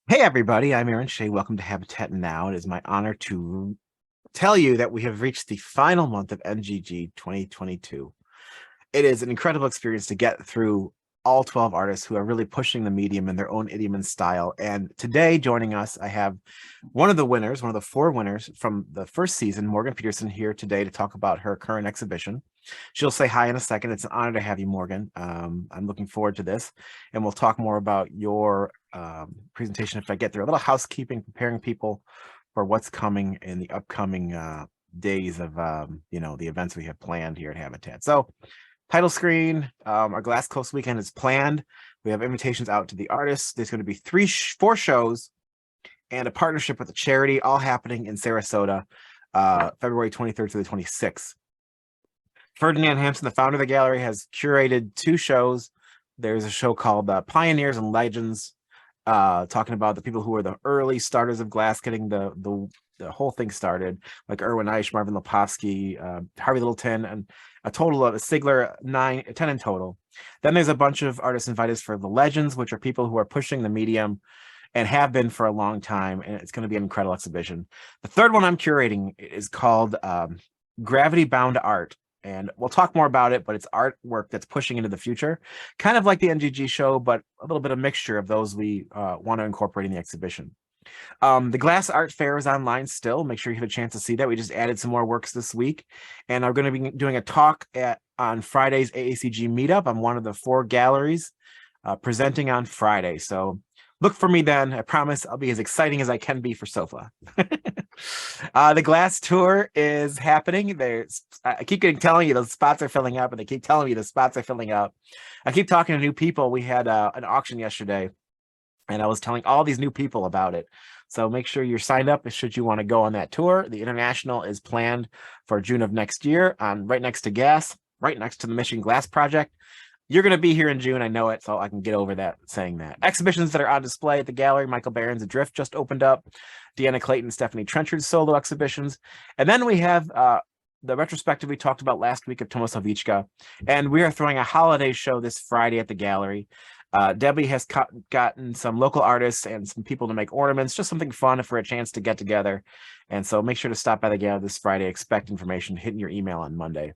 Hey everybody, I'm Schey. Welcome to Habitat Now. It is my honor to tell you that we have reached the final month of NGG 2022. It is an incredible experience to get through all 12 artists who are really pushing the medium in their own idiom and style. And today, joining us, I have one of the winners, one of the four winners from the first season, Morgan Peterson, here today to talk about her current exhibition. She'll say hi in a second. It's an honor to have you, Morgan. I'm looking forward to this, and we'll talk more about your presentation if I get through. A little housekeeping, preparing people for what's coming in the upcoming days of the events we have planned here at Habitat. So title screen, our Glass Coast weekend is planned. We have invitations out to the artists. There's going to be four shows and a partnership with a charity, all happening in Sarasota, February 23rd through the 26th. Ferdinand Hampson, the founder of the gallery, has curated two shows. There's a show called Pioneers and Legends, talking about the people who were the early starters of glass, getting the whole thing started, like Erwin Eich, Marvin Lepofsky, Harvey Littleton, and a total of a Sigler 10 in total. Then there's a bunch of artists invited for the Legends, which are people who are pushing the medium and have been for a long time, and it's going to be an incredible exhibition. The third one I'm curating is called Gravity Bound Art. And we'll talk more about it, but it's artwork that's pushing into the future, kind of like the NGG show, but a little bit of mixture of those we want to incorporate in the exhibition. The Glass Art Fair is online still. Make sure you have a chance to see that. We just added some more works this week, and I'm going to be doing a talk on Friday's AACG meetup. I'm one of the four galleries presenting on Friday, so look for me then. I promise I'll be as exciting as I can be for SOFA. The glass tour is happening. I keep telling you the spots are filling up, and they keep telling me the spots are filling up. I keep talking to new people. We had an auction yesterday, and I was telling all these new people about it. So make sure you're signed up should you want to go on that tour. The international is planned for June of next year, right next to GAS, right next to the Michigan Glass Project. You're going to be here in June. I know it, so I can get over that saying that. Exhibitions that are on display at the gallery. Michael Barron's Adrift just opened up. Deanna Clayton, Stephanie Trenchard's solo exhibitions. And then we have the retrospective we talked about last week of Tomas Havichka. And we are throwing a holiday show this Friday at the gallery. Debbie has gotten some local artists and some people to make ornaments, just something fun for a chance to get together. And so make sure to stop by the gallery this Friday. Expect information hitting your email on Monday.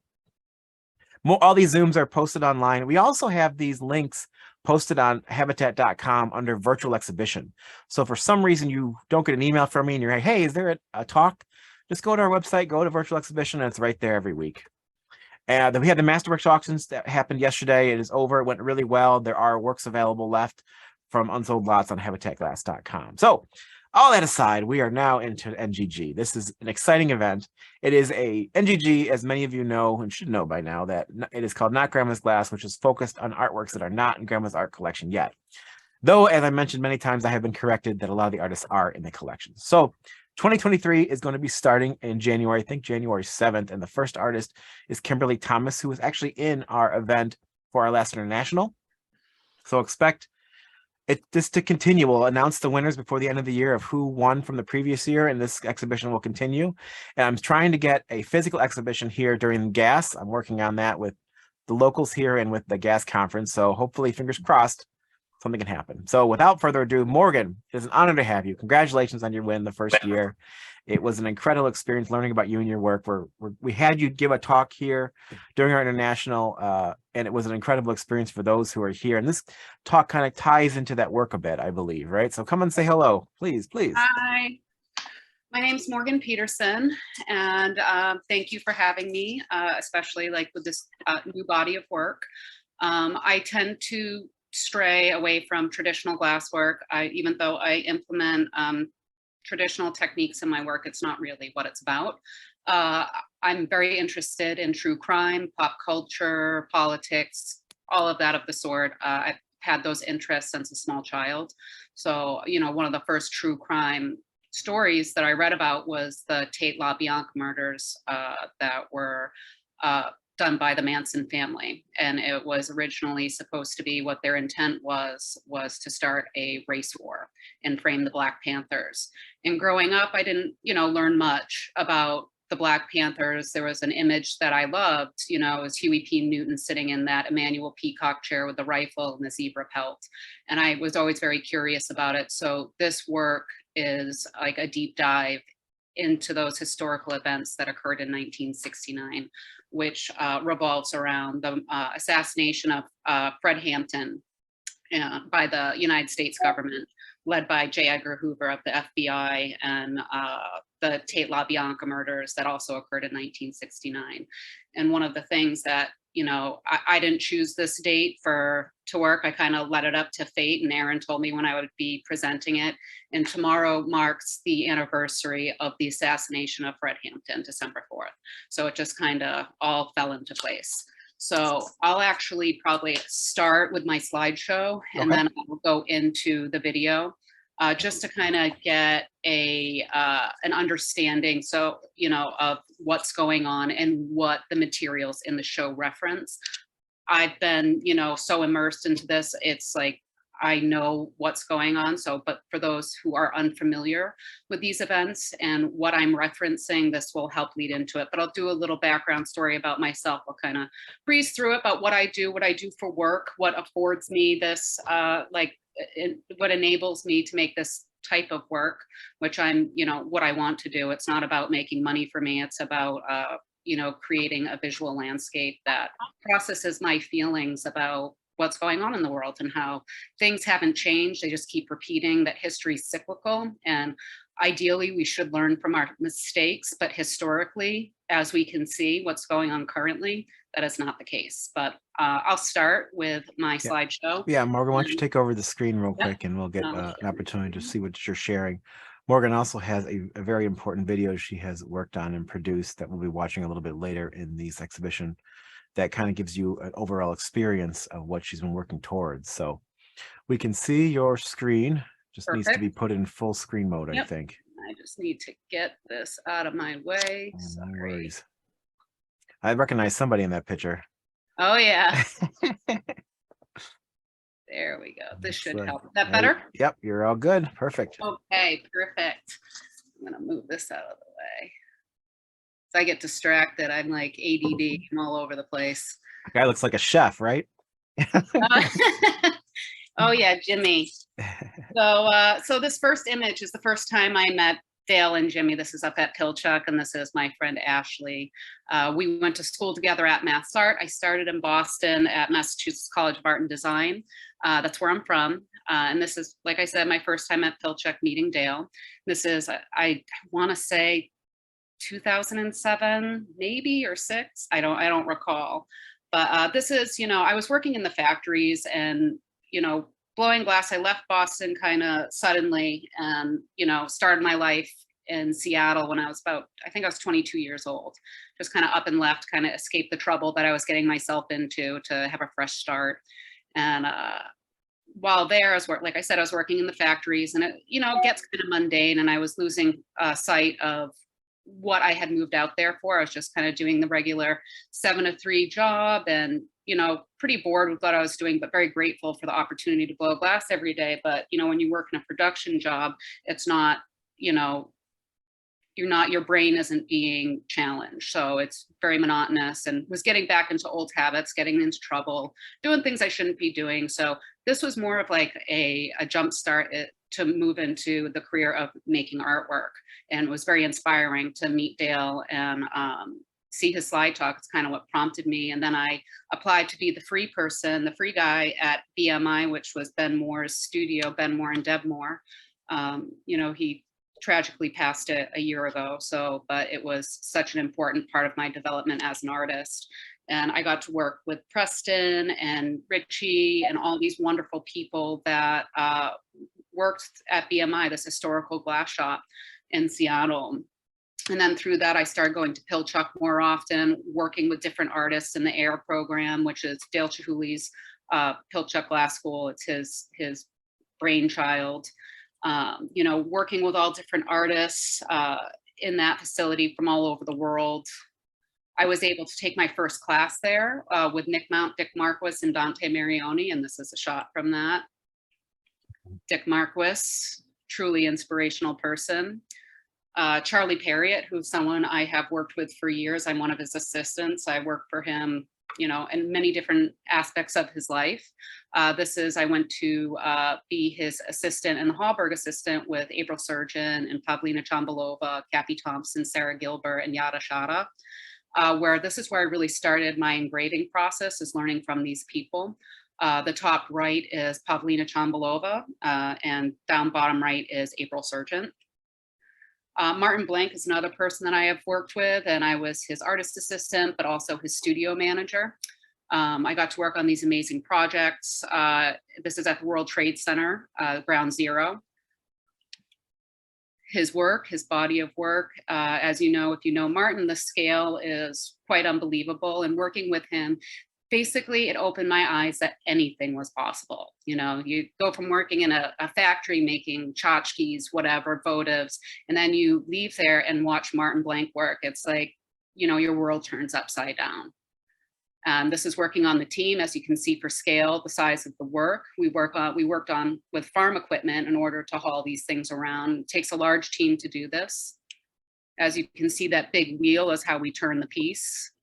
All these Zooms are posted online. We also have these links posted on habitat.com under virtual exhibition. So for some reason you don't get an email from me and you're like, hey, is there a talk? Just go to our website, go to virtual exhibition, and it's right there every week. And then we had the Masterworks auctions that happened yesterday. It is over. It went really well. There are works available left from unsold lots on habitatglass.com. So all that aside, we are now into NGG. This is an exciting event. It is a NGG, as many of you know and should know by now, that it is called Not Grandma's Glass, which is focused on artworks that are not in Grandma's art collection yet. Though, as I mentioned many times, I have been corrected that a lot of the artists are in the collection. So 2023 is going to be starting in January, I think January 7th. And the first artist is Kimberly Thomas, who was actually in our event for our last international. So expect this to continue. We'll announce the winners before the end of the year of who won from the previous year, and this exhibition will continue. And I'm trying to get a physical exhibition here during GAS. I'm working on that with the locals here and with the GAS conference. So hopefully, fingers crossed, something can happen. So without further ado, Morgan, it is an honor to have you. Congratulations on your win the first year. It was an incredible experience learning about you and your work. We had you give a talk here during our international, and it was an incredible experience for those who are here. And this talk kind of ties into that work a bit, I believe, right? So come and say hello, please, please. Hi, my name's Morgan Peterson, and thank you for having me, especially like with this new body of work. I tend to stray away from traditional glass work. Even though I implement traditional techniques in my work, it's not really what it's about. I'm very interested in true crime, pop culture, politics, all of that of the sort. I've had those interests since a small child. So, you know, one of the first true crime stories that I read about was the Tate LaBianca murders that were done by the Manson family. And it was originally supposed to be what their intent was to start a race war and frame the Black Panthers. And growing up, I didn't, learn much about the Black Panthers, there was an image that I loved, you know, is Huey P. Newton sitting in that Emmanuel Peacock chair with the rifle and the zebra pelt. And I was always very curious about it. So this work is like a deep dive into those historical events that occurred in 1969, which revolves around the assassination of Fred Hampton by the United States government, led by J. Edgar Hoover of the FBI, and the Tate LaBianca murders that also occurred in 1969. And one of the things that, you know, I didn't choose this date to work. I kind of let it up to fate, and Aaron told me when I would be presenting it. And tomorrow marks the anniversary of the assassination of Fred Hampton, December 4th. So it just kind of all fell into place. So I'll actually probably start with my slideshow, and then I'll go into the video just to kind of get an understanding, so, you know, of what's going on and what the materials in the show reference. I've been, you know, so immersed into this, it's like I know what's going on. So, but for those who are unfamiliar with these events and what I'm referencing, this will help lead into it. But I'll do a little background story about myself. I'll kind of breeze through it about what I do for work, what affords me this, what enables me to make this type of work, which I'm, you know, what I want to do. It's not about making money for me. It's about, you know, creating a visual landscape that processes my feelings about what's going on in the world and how things haven't changed. They just keep repeating, that history is cyclical. And ideally, we should learn from our mistakes. But historically, as we can see what's going on currently, that is not the case. But I'll start with my slideshow. Yeah, Morgan, why don't you take over the screen real quick, and we'll get an opportunity to see what you're sharing. Morgan also has a very important video she has worked on and produced that we'll be watching a little bit later in this exhibition, that kind of gives you an overall experience of what she's been working towards. So we can see your screen, just needs to be put in full screen mode, I think. I just need to get this out of my way. No worries. I recognize somebody in that picture. Oh, yeah. There we go. This should help. Is that better? Yep, you're all good. Perfect. Okay, perfect. I'm going to move this out of the way. So I get distracted. I'm like ADD. I'm all over the place. The guy looks like a chef, right? Oh, yeah, Jimmy. So this first image is the first time I met Dale and Jimmy. This is up at Pilchuck, and this is my friend Ashley. We went to school together at MassArt. I started in Boston at Massachusetts College of Art and Design. That's where I'm from. And this is, like I said, my first time at Pilchuck meeting Dale. This is, I want to say 2007, maybe, or 6. I don't recall. But this is, you know, I was working in the factories and, you know, blowing glass. I left Boston kind of suddenly and, you know, started my life in Seattle when I was I think I was 22 years old. Just kind of up and left, kind of escaped the trouble that I was getting myself into to have a fresh start. And while there, like I said, I was working in the factories, and it, you know, gets kind of mundane, and I was losing sight of what I had moved out there for. I was just kind of doing the regular 7 to 3 job, and, you know, pretty bored with what I was doing, but very grateful for the opportunity to blow glass every day. But, you know, when you work in a production job, it's not, you know, your brain isn't being challenged. So it's very monotonous, and was getting back into old habits, getting into trouble, doing things I shouldn't be doing. So this was more of like a jump start to move into the career of making artwork. And it was very inspiring to meet Dale and see his slide talk. It's kind of what prompted me. And then I applied to be the free guy at BMI, which was Ben Moore's studio, Ben Moore and Deb Moore. You know, he tragically passed it a year ago. So, but it was such an important part of my development as an artist. And I got to work with Preston and Richie and all these wonderful people that worked at BMI, this historical glass shop in Seattle. And then through that, I started going to Pilchuck more often, working with different artists in the AIR program, which is Dale Chihuly's Pilchuck Glass School. It's his brainchild. You know, working with all different artists in that facility from all over the world. I was able to take my first class there with Nick Mount, Dick Marquis, and Dante Marioni, and this is a shot from that. Dick Marquis, truly inspirational person. Charlie Perriott, who's someone I have worked with for years. I'm one of his assistants. I work for him, you know, in many different aspects of his life. I went to be his assistant and the Hallberg assistant with April Surgeon and Pavlina Chambalova, Kathy Thompson, Sarah Gilbert, and Yada Shada, where this is where I really started my engraving process, is learning from these people. The top right is Pavlina Chambalova, and down bottom right is April Surgeon. Martin Blank is another person that I have worked with, and I was his artist assistant, but also his studio manager. I got to work on these amazing projects. This is at the World Trade Center, Ground Zero. His work, his body of work, as you know, if you know Martin, the scale is quite unbelievable, and working with him, basically it opened my eyes that anything was possible. You know, you go from working in a factory making tchotchkes, whatever, votives, and then you leave there and watch Martin Blank work. It's like, you know, your world turns upside down. This is working on the team, as you can see, for scale, the size of the work. We worked on with farm equipment in order to haul these things around. It takes a large team to do this. As you can see, that big wheel is how we turn the piece.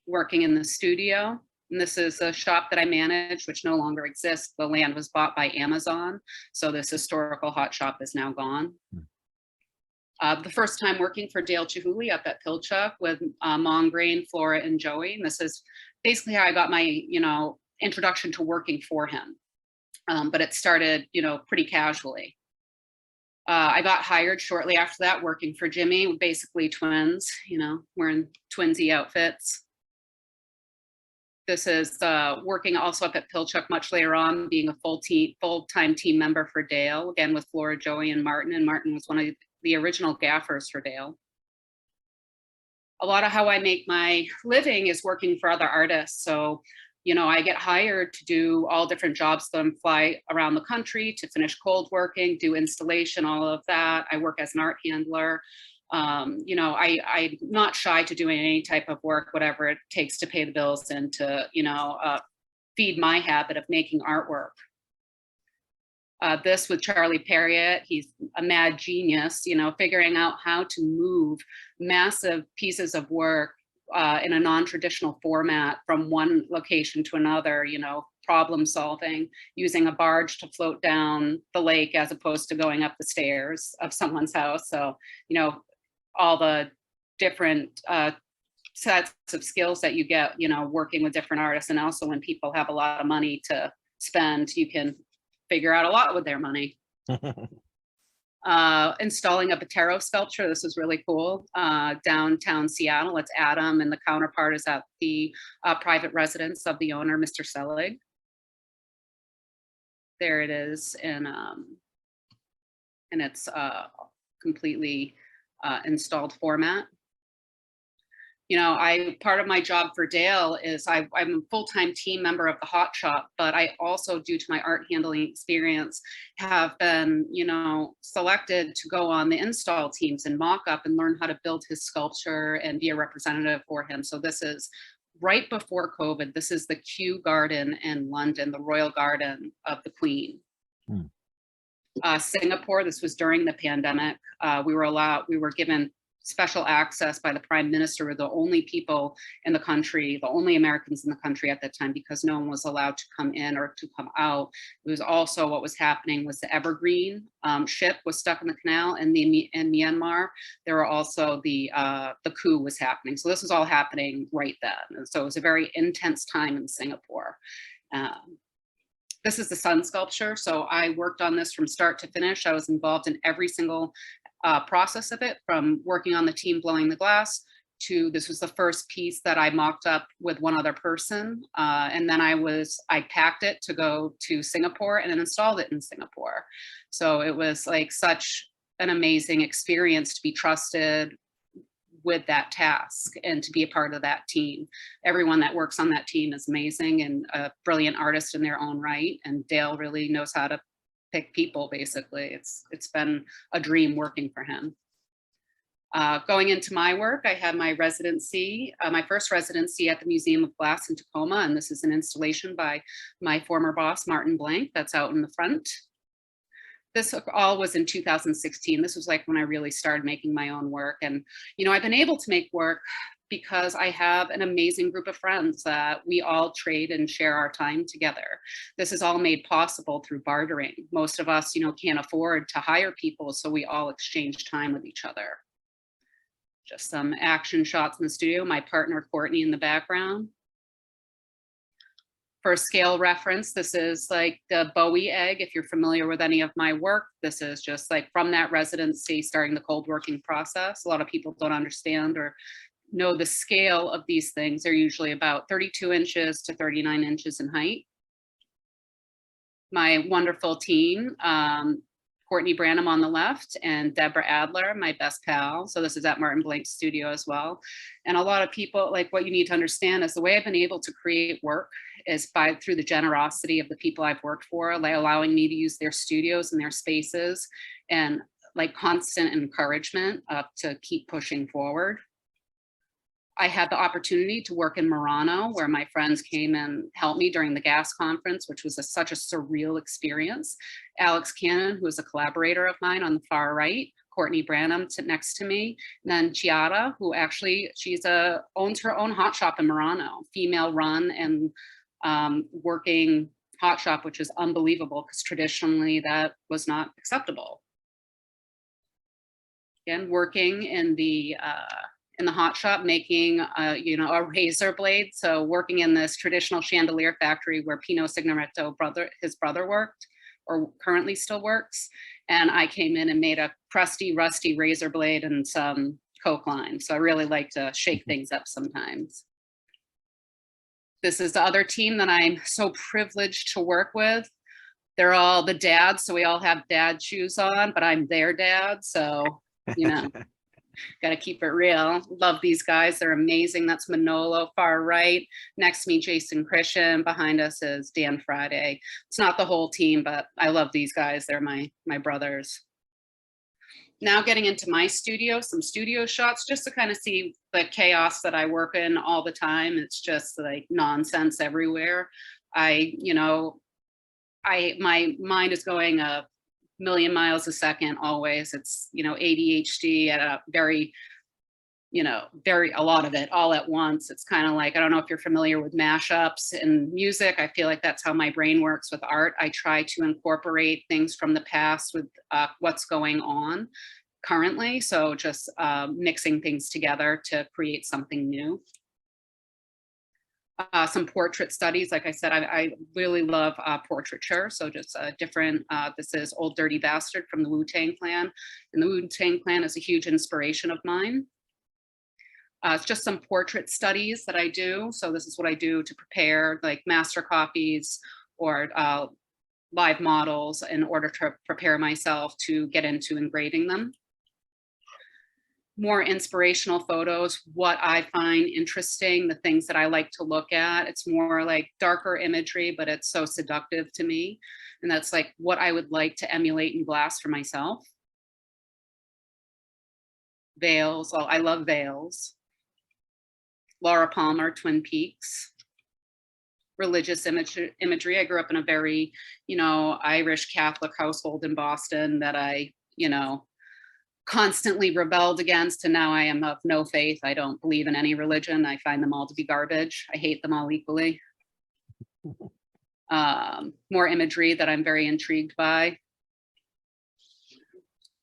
Working in the studio. And this is a shop that I managed, which no longer exists. The land was bought by Amazon. So this historical hot shop is now gone. The first time working for Dale Chihuly up at Pilchuck with Mongrain, Flora, and Joey. And this is basically how I got my, you know, introduction to working for him. But it started, you know, pretty casually. I got hired shortly after that working for Jimmy, basically twins, you know, wearing twinsy outfits. This is working also up at Pilchuck much later on, being a full-time team member for Dale, again with Flora, Joey, and Martin was one of the original gaffers for Dale. A lot of how I make my living is working for other artists. So, you know, I get hired to do all different jobs, then fly around the country to finish cold working, do installation, all of that. I work as an art handler. You know, I'm not shy to doing any type of work, whatever it takes to pay the bills and to, you know, feed my habit of making artwork. This with Charlie Perriott, he's a mad genius, you know, figuring out how to move massive pieces of work in a non-traditional format from one location to another, you know, problem solving, using a barge to float down the lake as opposed to going up the stairs of someone's house. So, you know, all the different sets of skills that you get, you know, working with different artists. And also when people have a lot of money to spend, you can figure out a lot with their money. Installing a Botero sculpture. This is really cool. Downtown Seattle. It's Adam, and the counterpart is at the private residence of the owner, Mr. Selig. There it is, and it's completely installed format. You know, part of my job for Dale is I'm a full-time team member of the hot shop, but I also, due to my art handling experience, have been, you know, selected to go on the install teams and mock up and learn how to build his sculpture and be a representative for him. So this is right before COVID. This is the Kew Garden in London, the Royal Garden of the Queen. Singapore, this was during the pandemic. We were given special access by the Prime Minister. We're the only people in the country, the only Americans in the country at that time, because no one was allowed to come in or to come out. It was also what was happening was the Evergreen ship was stuck in the canal in Myanmar. There were also the coup was happening. So this was all happening right then. And so it was a very intense time in Singapore. This is the sun sculpture. So I worked on this from start to finish. I was involved in every single process of it, from working on the team blowing the glass to this was the first piece that I mocked up with one other person. And then I packed it to go to Singapore and then installed it in Singapore. So it was like such an amazing experience to be trusted with that task and to be a part of that team. Everyone that works on that team is amazing and a brilliant artist in their own right. And Dale really knows how to pick people, basically. It's been a dream working for him. Going into my work, I had my residency, my first residency at the Museum of Glass in Tacoma, and this is an installation by my former boss, Martin Blank, that's out in the front. This all was in 2016. This was like when I really started making my own work. And, I've been able to make work because I have an amazing group of friends that we all trade and share our time together. This is all made possible through bartering. Most of us, can't afford to hire people, so we all exchange time with each other. Just some action shots in the studio. My partner, Courtney, in the background. For scale reference, this is like the Bowie egg. If you're familiar with any of my work, this is just like from that residency, starting the cold working process. A lot of people don't understand or know the scale of these things. They're usually about 32 inches to 39 inches in height. My wonderful team, Courtney Branham on the left and Deborah Adler, my best pal. So this is at Martin Blank's studio as well. And a lot of people, like, what you need to understand is the way I've been able to create work is through the generosity of the people I've worked for, like allowing me to use their studios and their spaces, and like constant encouragement to keep pushing forward. I had the opportunity to work in Murano, where my friends came and helped me during the gas conference, which was such a surreal experience. Alex Cannon, who is a collaborator of mine on the far right, Courtney Branham next to me, and then Chiara, who actually, owns her own hot shop in Murano, female run and working hot shop, which is unbelievable because traditionally that was not acceptable. Again, working in the hot shop, making a razor blade. So working in this traditional chandelier factory where Pino Signoretto his brother worked, or currently still works. And I came in and made a crusty, rusty razor blade and some coke line. So I really like to shake things up sometimes. This is the other team that I'm so privileged to work with. They're all the dads, so we all have dad shoes on, but I'm their dad, so, got to keep it real. Love these guys. They're amazing. That's Manolo, far right. Next to me, Jason Christian. Behind us is Dan Friday. It's not the whole team, but I love these guys. They're my brothers. Now getting into my studio, some studio shots just to kind of see the chaos that I work in all the time. It's just like nonsense everywhere. My mind is going a million miles a second always. It's, ADHD at a very, a lot of it all at once. It's kind of like, I don't know if you're familiar with mashups in music. I feel like that's how my brain works with art. I try to incorporate things from the past with what's going on currently. So just mixing things together to create something new. Some portrait studies. Like I said, I really love portraiture. So just different, this is Old Dirty Bastard from the Wu-Tang Clan. And the Wu-Tang Clan is a huge inspiration of mine. It's just some portrait studies that I do. So this is what I do to prepare like master copies or live models in order to prepare myself to get into engraving them. More inspirational photos, what I find interesting, the things that I like to look at. It's more like darker imagery, but it's so seductive to me. And that's like what I would like to emulate in glass for myself. Veils, I love veils. Laura Palmer, Twin Peaks. Religious imagery. I grew up in a very, Irish Catholic household in Boston that I, constantly rebelled against, and now I am of no faith. I don't believe in any religion. I find them all to be garbage. I hate them all equally. More imagery that I'm very intrigued by.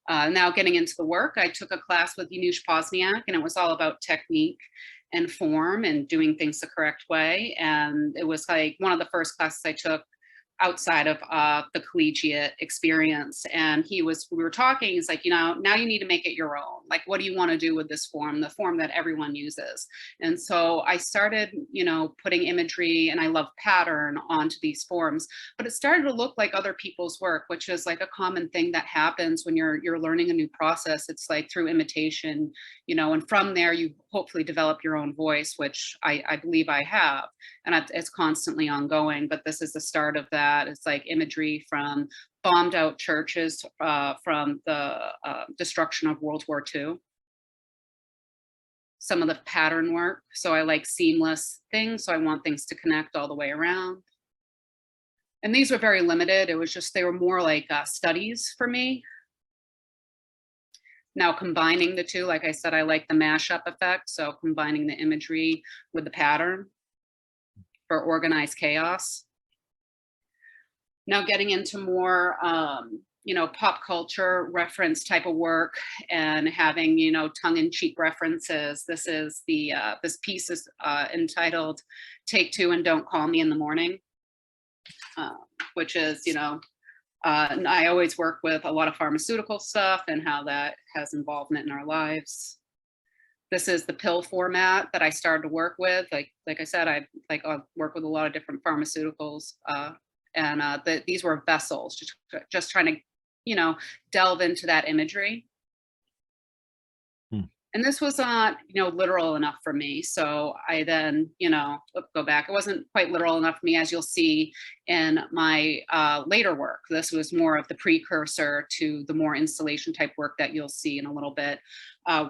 Now getting into the work, I took a class with Janusz Pozniak, and it was all about technique and form and doing things the correct way. And it was like one of the first classes I took outside of the collegiate experience. And we were talking, he's like, now you need to make it your own. Like, what do you want to do with this form, the form that everyone uses? And so I started, putting imagery, and I love pattern onto these forms, but it started to look like other people's work, which is like a common thing that happens when you're learning a new process. It's like through imitation, and from there you hopefully develop your own voice, which I believe I have, and it's constantly ongoing. But this is the start of that. It's like imagery from bombed out churches from the destruction of World War II. Some of the pattern work. So I like seamless things. So I want things to connect all the way around. And these were very limited. It was just, they were more like studies for me. Now combining the two, like I said, I like the mashup effect. So combining the imagery with the pattern for organized chaos. Now getting into more, you know, pop culture reference type of work and having, you know, tongue-in-cheek references. This is the, this piece is entitled Take Two and Don't Call Me in the Morning, which is, you know, and I always work with a lot of pharmaceutical stuff and how that has involvement in our lives. This is the pill format that I started to work with. Like I said, I work with a lot of different pharmaceuticals, and these were vessels, just trying to, you know, delve into that imagery. And this was not, you know, literal enough for me. So I then, you know, go back. It wasn't quite literal enough for me, as you'll see in my later work. This was more of the precursor to the more installation type work that you'll see in a little bit.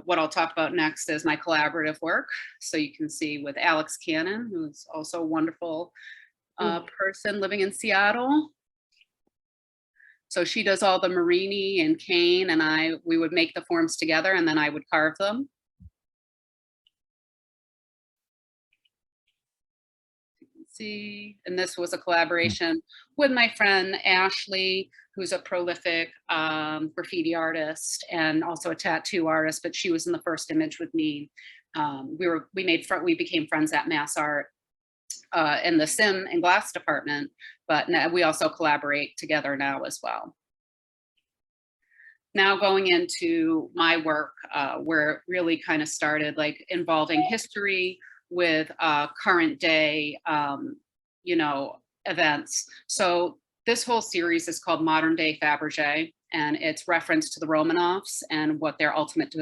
What I'll talk about next is my collaborative work. So you can see with Alex Cannon, who's also a wonderful person living in Seattle. So she does all the Marini and cane, and we would make the forms together, and then I would carve them. You can see, and this was a collaboration with my friend Ashley, who's a prolific graffiti artist and also a tattoo artist, but she was in the first image with me. We became friends at Mass Art in the sim and glass department, but now we also collaborate together now as well. Now going into my work, where it really kind of started, like involving history with current day, you know, events. So this whole series is called Modern Day Fabergé, and it's reference to the Romanovs and what their ultimate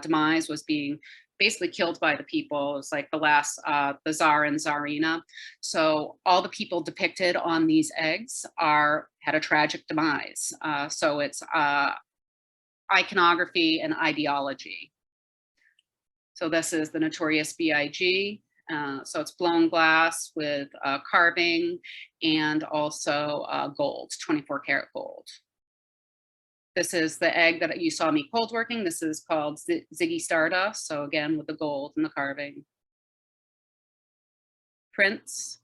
demise was, being basically killed by the people. It's like the last, the Tsar and Tsarina. So all the people depicted on these eggs had a tragic demise. So it's iconography and ideology. So this is the Notorious B.I.G. So it's blown glass with carving and also gold, 24 karat gold. This is the egg that you saw me cold working. This is called Ziggy Stardust. So again, with the gold and the carving. Prints.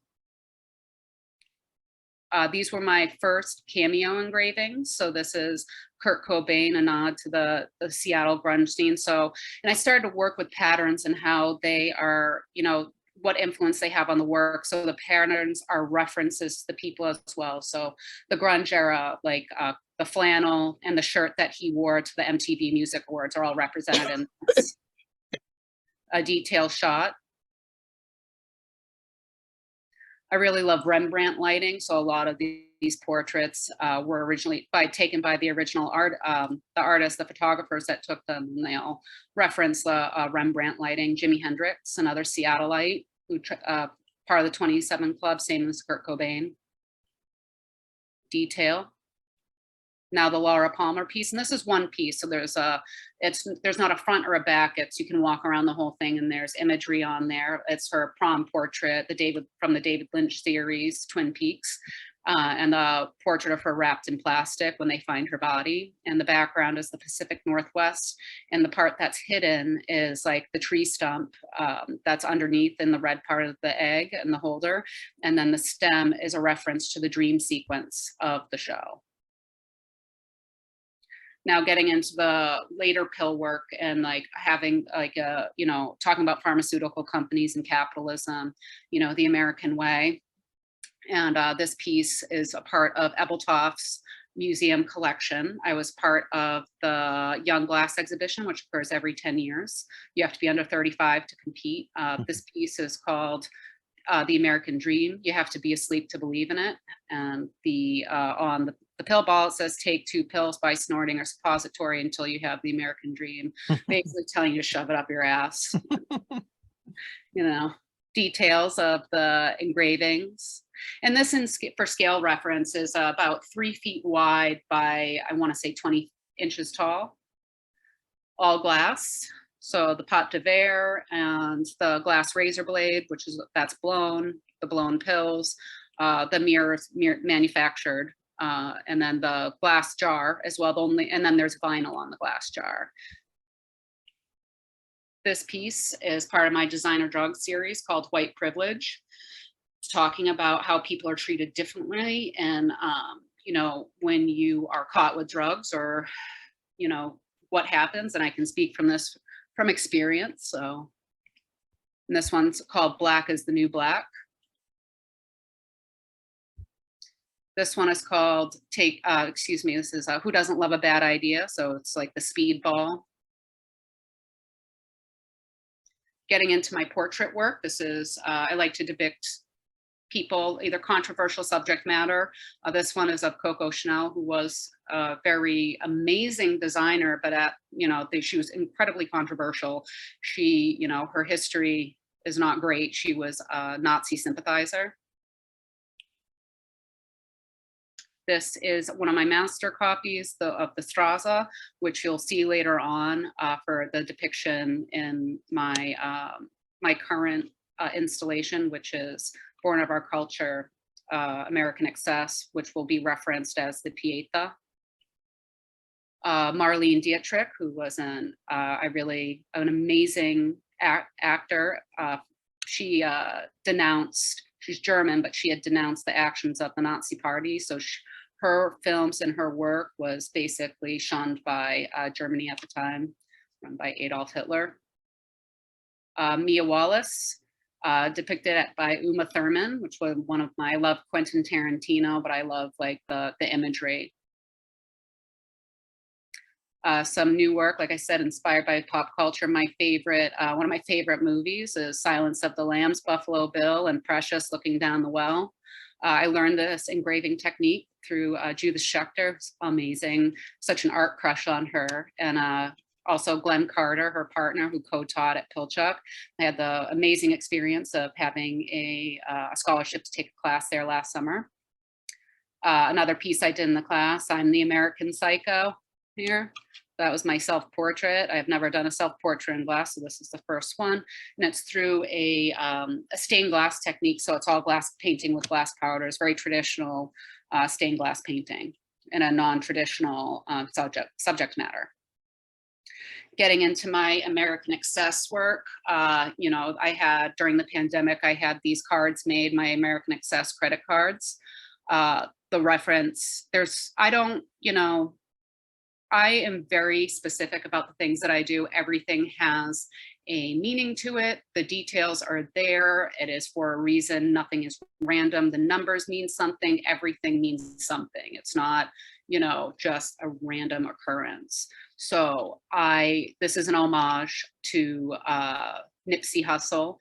These were my first cameo engravings. So this is Kurt Cobain, a nod to the Seattle grunge scene. So, and I started to work with patterns and how they are, you know, what influence they have on the work. So the patterns are references to the people as well. So the grunge era, like the flannel and the shirt that he wore to the MTV Music Awards are all represented in this. A detail shot. I really love Rembrandt lighting. So a lot of these portraits were originally taken by the original the artists, the photographers that took them, and they all reference the Rembrandt lighting. Jimi Hendrix, another Seattleite, who part of the 27 Club, same as Kurt Cobain. Detail. Now the Laura Palmer piece, and this is one piece. So there's not a front or a back. You can walk around the whole thing, and there's imagery on there. It's her prom portrait, from the David Lynch series, Twin Peaks, and the portrait of her wrapped in plastic when they find her body. And the background is the Pacific Northwest, and the part that's hidden is like the tree stump that's underneath in the red part of the egg and the holder. And then the stem is a reference to the dream sequence of the show. Now getting into the later pill work and like having like you know, talking about pharmaceutical companies and capitalism, you know, the American way. And this piece is a part of Ebeltoft's museum collection. I was part of the Young Glass exhibition, which occurs every 10 years. You have to be under 35 to compete. This piece is called The American Dream. You have to be asleep to believe in it. And on the pill ball, it says take 2 pills by snorting or suppository until you have the American dream, basically telling you to shove it up your ass. You know, details of the engravings. And this, for scale reference, is about 3 feet wide by, I want to say 20 inches tall. All glass. So the pot de verre and the glass razor blade, that's blown, the blown pills. the mirrors manufactured, and then the glass jar as well. And then there's vinyl on the glass jar. This piece is part of my designer drug series called White Privilege. It's talking about how people are treated differently, and you know, when you are caught with drugs, or you know, what happens. And I can speak from this from experience. So, and this one's called Black is the New Black. This one is called excuse me, this is Who Doesn't Love a Bad Idea? So it's like the speedball. Getting into my portrait work, this is, I like to depict people, either controversial subject matter. This one is of Coco Chanel, who was a very amazing designer, but she was incredibly controversial. She, you know, her history is not great. She was a Nazi sympathizer. This is one of my master copies of the Straza, which you'll see later on for the depiction in my my current installation, which is Born of Our Culture, American Excess, which will be referenced as the Pieta. Marlene Dietrich, who was an amazing actor. She denounced, she's German, but she had denounced the actions of the Nazi Party. So her films and her work was basically shunned by Germany at the time, run by Adolf Hitler. Mia Wallace, depicted by Uma Thurman, which was one of I love Quentin Tarantino, but I love like the imagery. Some new work, like I said, inspired by pop culture. My favorite, one of my favorite movies is Silence of the Lambs, Buffalo Bill and Precious Looking Down the Well. I learned this engraving technique through Judith Schechter. It's amazing, such an art crush on her. And also Glenn Carter, her partner, who co-taught at Pilchuck. I had the amazing experience of having a scholarship to take a class there last summer. Another piece I did in the class, I'm the American Psycho here. That was my self-portrait. I've never done a self-portrait in glass, so this is the first one. And it's through a stained glass technique. So it's all glass painting with glass powders, very traditional stained glass painting in a non-traditional subject matter. Getting into my American Excess work, you know, I had, during the pandemic, I had these cards made, my American Excess credit cards. The reference, I am very specific about the things that I do. Everything has a meaning to it. The details are there. It is for a reason. Nothing is random. The numbers mean something. Everything means something. It's not, you know, just a random occurrence. So this is an homage to Nipsey Hussle,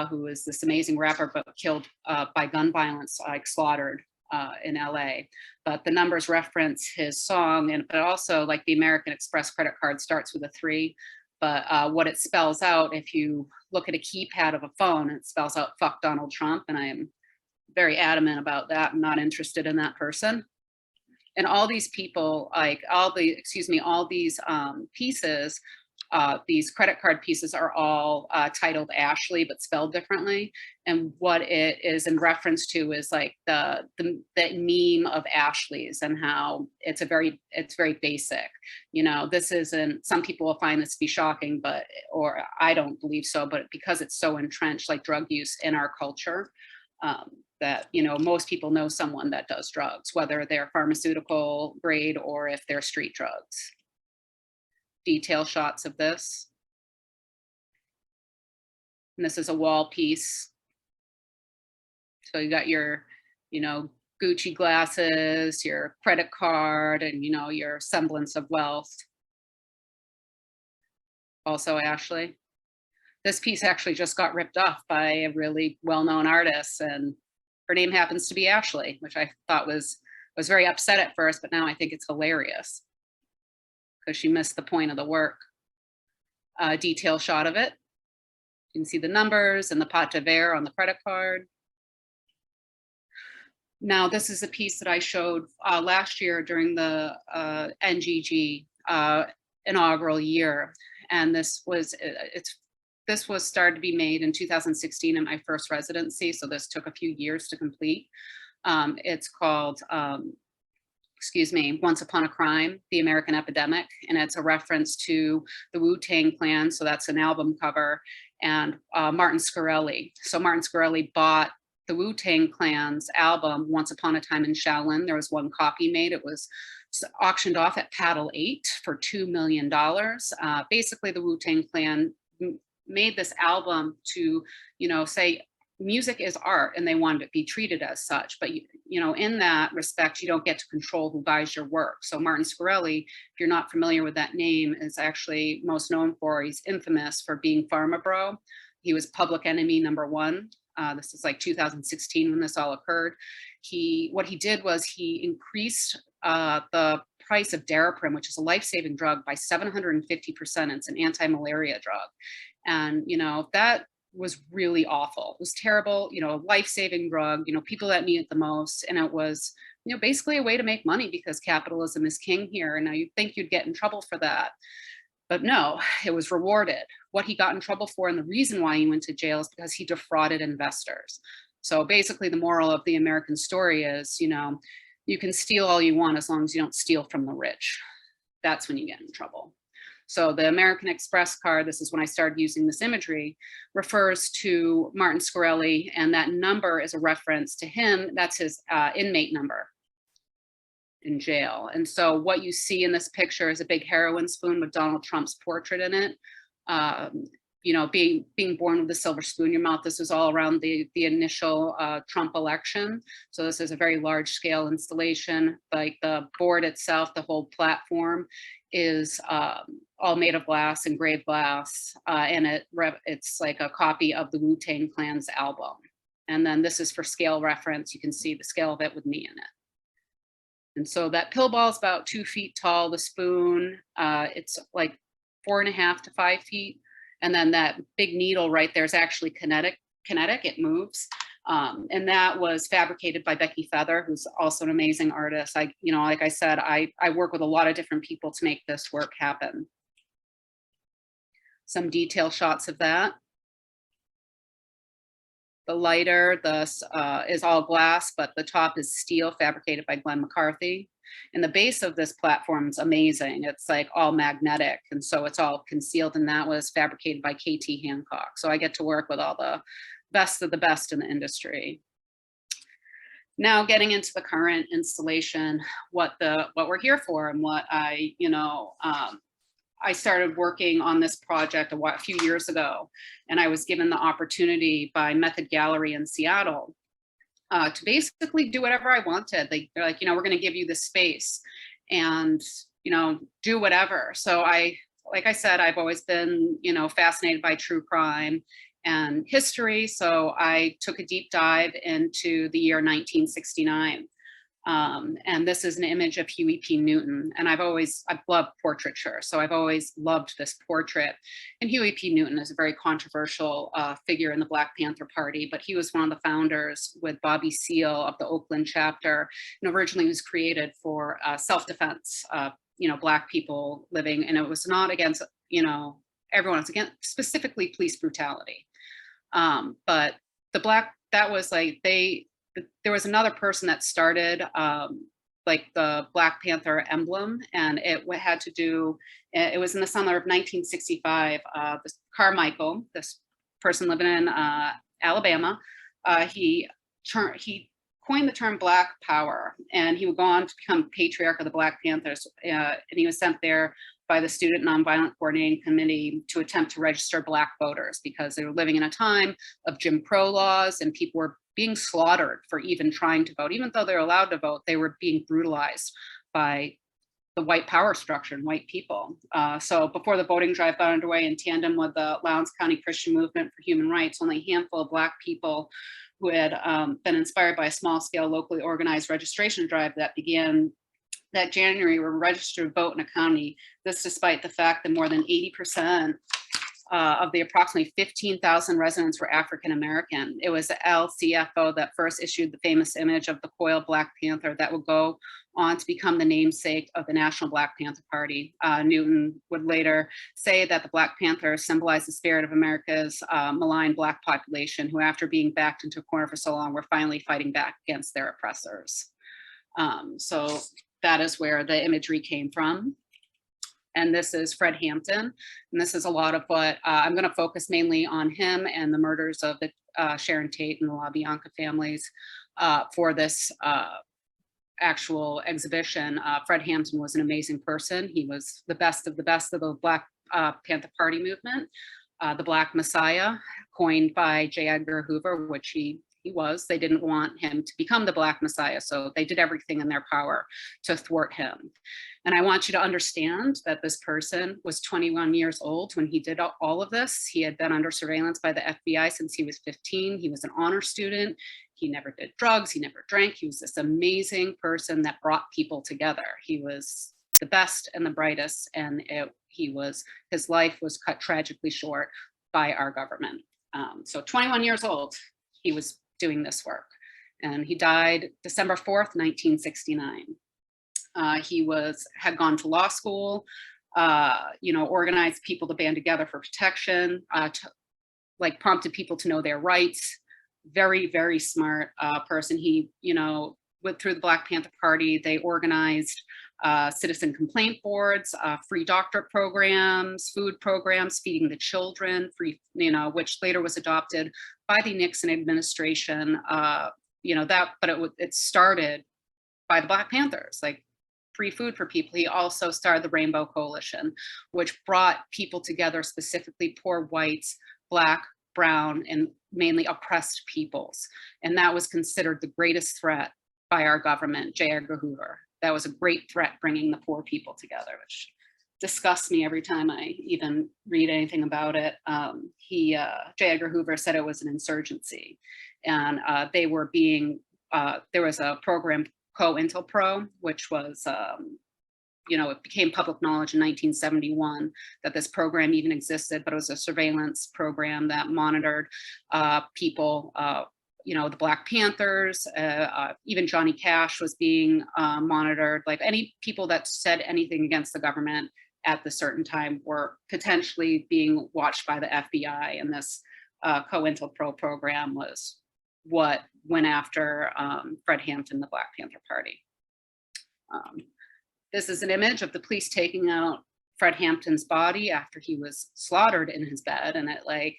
who is this amazing rapper, but killed by gun violence, like slaughtered in LA. But the numbers reference his song, but also like the American Express credit card starts with a 3. But what it spells out, if you look at a keypad of a phone, it spells out "fuck Donald Trump," and I am very adamant about that. I'm not interested in that person. And all these people, like all these pieces, these credit card pieces are all titled Ashley, but spelled differently. And what it is in reference to is like the meme of Ashley's, and how it's very basic. You know, this isn't, some people will find this to be shocking, or I don't believe so, but because it's so entrenched, like drug use in our culture, that, you know, most people know someone that does drugs, whether they're pharmaceutical grade or if they're street drugs. Detail shots of this. And this is a wall piece. So you got your, you know, Gucci glasses, your credit card, and, you know, your semblance of wealth. Also Ashley. This piece actually just got ripped off by a really well-known artist, and her name happens to be Ashley, which I thought was very upset at first, but now I think it's hilarious because she missed the point of the work. Detail shot of it. You can see the numbers and the Pate Vert on the credit card. Now, this is a piece that I showed last year during the NGG inaugural year. And this was, it's this was started to be made in 2016 in my first residency, so this took a few years to complete. It's called, Once Upon a Crime, The American Epidemic, and it's a reference to the Wu-Tang Clan, so that's an album cover, and Martin Scarelli. So Martin Scarelli bought the Wu-Tang Clan's album, Once Upon a Time in Shaolin. There was one copy made. It was auctioned off at Paddle 8 for $2 million. Basically, the Wu-Tang Clan made this album to, say music is art, and they wanted to be treated as such. But, in that respect, you don't get to control who buys your work. So Martin Scarelli, if you're not familiar with that name, is actually most known for, he's infamous for being Pharma Bro. He was public enemy #1. This is like 2016 when this all occurred. What he did was he increased the price of Daraprim, which is a life-saving drug, by 750%. It's an anti-malaria drug. And, that was really awful. It was terrible, a life-saving drug, people that need it the most. And it was, basically a way to make money because capitalism is king here. And now you'd think you'd get in trouble for that. But no, it was rewarded. What he got in trouble for and the reason why he went to jail is because he defrauded investors. So basically the moral of the American story is, you can steal all you want as long as you don't steal from the rich. That's when you get in trouble. So the American Express card, this is when I started using this imagery, refers to Martin Scarelli, and that number is a reference to him. That's his inmate number in jail. And so what you see in this picture is a big heroin spoon with Donald Trump's portrait in it. Being born with a silver spoon in your mouth. This was all around the initial Trump election. So this is a very large scale installation. Like the board itself, the whole platform is all made of glass, engraved glass, and it's like a copy of the Wu-Tang Clan's album. And then this is for scale reference. You can see the scale of it with me in it. And so that pill ball is about 2 feet tall. The spoon, it's like 4.5 to 5 feet. And then that big needle right there is actually kinetic, it moves. And that was fabricated by Becky Feather, who's also an amazing artist. Like I said, I work with a lot of different people to make this work happen. Some detail shots of that. The lighter, is all glass, but the top is steel, fabricated by Glenn McCarthy. And the base of this platform is amazing. It's like all magnetic, and so it's all concealed, and that was fabricated by KT Hancock. So I get to work with all the best of the best in the industry. Now getting into the current installation, what we're here for, and what I started working on this project a few years ago, and I was given the opportunity by Method Gallery in Seattle to basically do whatever I wanted. They're like, we're going to give you this space and, do whatever. So like I said, I've always been, fascinated by true crime and history. So I took a deep dive into the year 1969. And this is an image of Huey P. Newton. And I've loved portraiture. So I've always loved this portrait. And Huey P. Newton is a very controversial figure in the Black Panther Party, but he was one of the founders with Bobby Seale of the Oakland chapter. And originally was created for self-defense, Black people living, and it was not against, everyone. It's against specifically police brutality. But that was like, there was another person that started like the Black Panther emblem, and it had to do, it was in the summer of 1965. This Carmichael, this person living in Alabama, he coined the term Black Power, and he would go on to become patriarch of the Black Panthers, and he was sent there by the Student Nonviolent Coordinating Committee to attempt to register Black voters because they were living in a time of Jim Crow laws, and people were being slaughtered for even trying to vote. Even though they're allowed to vote, they were being brutalized by the white power structure and white people. So before the voting drive got underway, in tandem with the Lowndes County Christian Movement for Human Rights, only a handful of Black people who had been inspired by a small-scale locally organized registration drive that began that January were registered to vote in a county. This despite the fact that more than 80% of the approximately 15,000 residents were African American. It was the LCFO that first issued the famous image of the coiled Black Panther that would go on to become the namesake of the National Black Panther Party. Newton would later say that the Black Panther symbolized the spirit of America's maligned Black population, who after being backed into a corner for so long were finally fighting back against their oppressors. So that is where the imagery came from. And this is Fred Hampton. And this is a lot of what I'm going to focus mainly on him and the murders of the Sharon Tate and the LaBianca families for this actual exhibition. Fred Hampton was an amazing person. He was the best of the Black Panther Party movement, the Black Messiah, coined by J. Edgar Hoover, which he was. They didn't want him to become the Black Messiah, so they did everything in their power to thwart him. And I want you to understand that this person was 21 years old when he did all of this. He had been under surveillance by the FBI since he was 15. He was an honor student. He never did drugs. He never drank. He was this amazing person that brought people together. He was the best and the brightest, and his life was cut tragically short by our government. So 21 years old, he was doing this work. And he died December 4th, 1969. He had gone to law school, organized people to band together for protection, prompted people to know their rights. Very, very smart person. He, through the Black Panther Party, they organized citizen complaint boards, free doctorate programs, food programs, feeding the children, free, which later was adopted by the Nixon administration. But it started by the Black Panthers, like free food for people. He also started the Rainbow Coalition, which brought people together, specifically poor whites, Black, brown, and mainly oppressed peoples. And that was considered the greatest threat by our government, J. Edgar Hoover. That was a great threat, bringing the poor people together, which disgusts me every time I even read anything about it. J. Edgar Hoover said it was an insurgency. And they were there was a program, COINTELPRO, which was, it became public knowledge in 1971 that this program even existed, but it was a surveillance program that monitored people, the Black Panthers, even Johnny Cash was being monitored. Like any people that said anything against the government at the certain time were potentially being watched by the FBI. And this COINTELPRO program was what went after Fred Hampton, the Black Panther Party. This is an image of the police taking out Fred Hampton's body after he was slaughtered in his bed, and it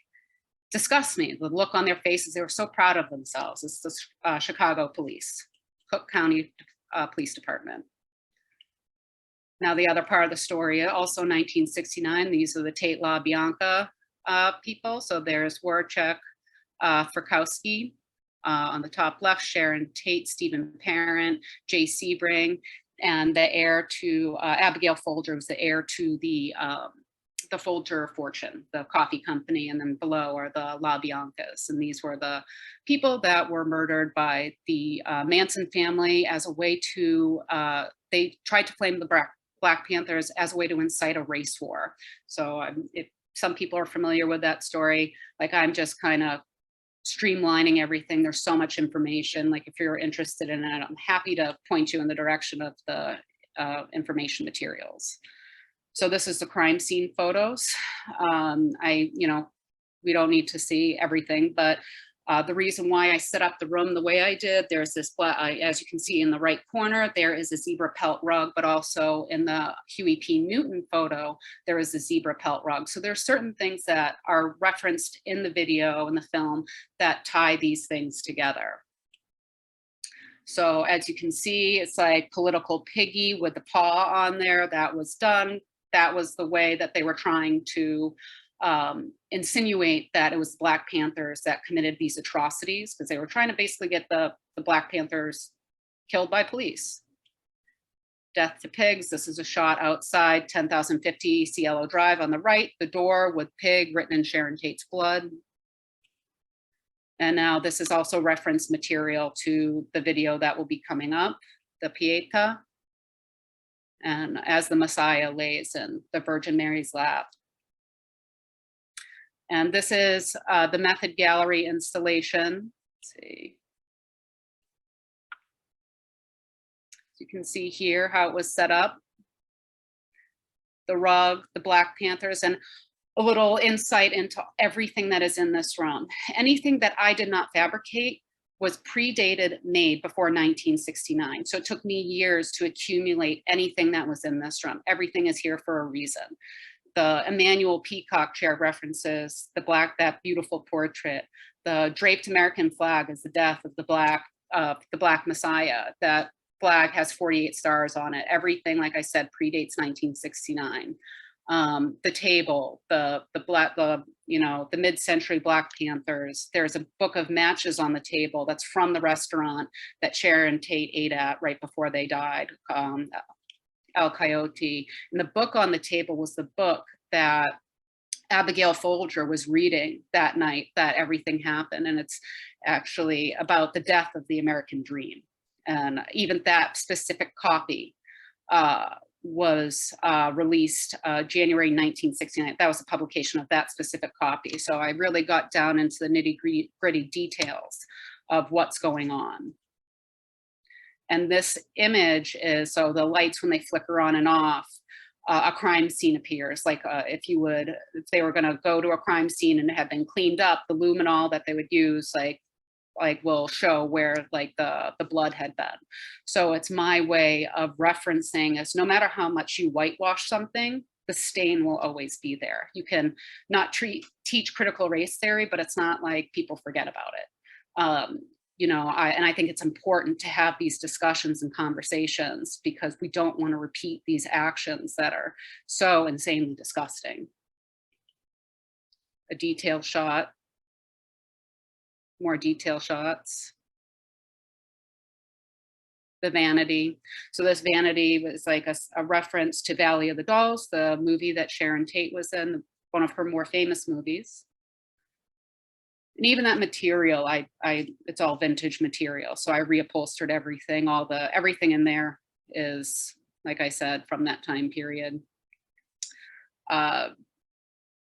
disgusts me. The look on their faces, they were so proud of themselves. It's the Chicago Police, Cook County Police Department. Now the other part of the story, also 1969, these are the Tate LaBianca people. So there's Warchek Frykowski on the top left, Sharon Tate, Stephen Parent, Jay Sebring, and the heir to Abigail Folger was the heir to the Folger fortune, the coffee company, and then below are the LaBiancas. And these were the people that were murdered by the Manson family as a way to, they tried to flame the Black Panthers as a way to incite a race war. So if some people are familiar with that story, I'm just kind of streamlining everything. There's so much information. If you're interested in it, I'm happy to point you in the direction of the information materials. So this is the crime scene photos. We don't need to see everything, but the reason why I set up the room the way I did, there's this, as you can see in the right corner, there is a zebra pelt rug, but also in the Huey P. Newton photo, there is a zebra pelt rug. So there's certain things that are referenced in the video, in the film, that tie these things together. So as you can see, it's like political piggy with the paw on there. That was done. That was the way that they were trying to insinuate that it was Black Panthers that committed these atrocities, because they were trying to basically get the Black Panthers killed by police. Death to pigs. This is a shot outside 10,050 Cielo Drive on the right, the door with pig written in Sharon Tate's blood. And now this is also reference material to the video that will be coming up, the Pieta. And as the Messiah lays in the Virgin Mary's lap. And this is the Method Gallery installation. Let's see. You can see here how it was set up. The rug, the Black Panthers, and a little insight into everything that is in this room. Anything that I did not fabricate was predated, made before 1969. So it took me years to accumulate anything that was in this room. Everything is here for a reason. The Emmanuel Peacock chair references that beautiful portrait. The draped American flag is the death of the Black Messiah. That flag has 48 stars on it. Everything, like I said, predates 1969. The table, the mid-century Black Panthers. There's a book of matches on the table that's from the restaurant that Sharon Tate ate at right before they died, El Coyote. And the book on the table was the book that Abigail Folger was reading that night that everything happened. And it's actually about the death of the American dream. And even that specific copy was released January 1969. That was a publication of that specific copy. So I really got down into the nitty-gritty details of what's going on. And this image is, so the lights, when they flicker on and off, a crime scene appears. Like if they were gonna go to a crime scene and it had been cleaned up, the luminol that they would use, like will show where like the blood had been. So it's my way of referencing as no matter how much you whitewash something, the stain will always be there. You can not teach critical race theory, but it's not like people forget about it. I think it's important to have these discussions and conversations because we don't want to repeat these actions that are so insanely disgusting. A detail shot. More detail shots. The vanity. So this vanity was like a reference to Valley of the Dolls, the movie that Sharon Tate was in, one of her more famous movies. And even that material, it's all vintage material. So I reupholstered everything. Everything in there is, like I said, from that time period.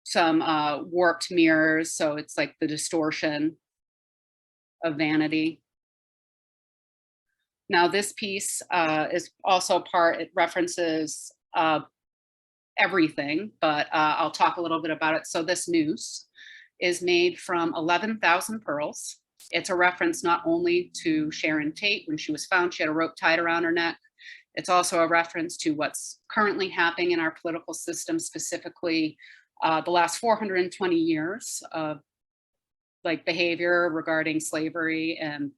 Some warped mirrors. So it's like the distortion of vanity. Now this piece is also it references everything, but I'll talk a little bit about it. So this noose is made from 11,000 pearls. It's a reference not only to Sharon Tate. When she was found, she had a rope tied around her neck. It's also a reference to what's currently happening in our political system, specifically the last 420 years of like behavior regarding slavery and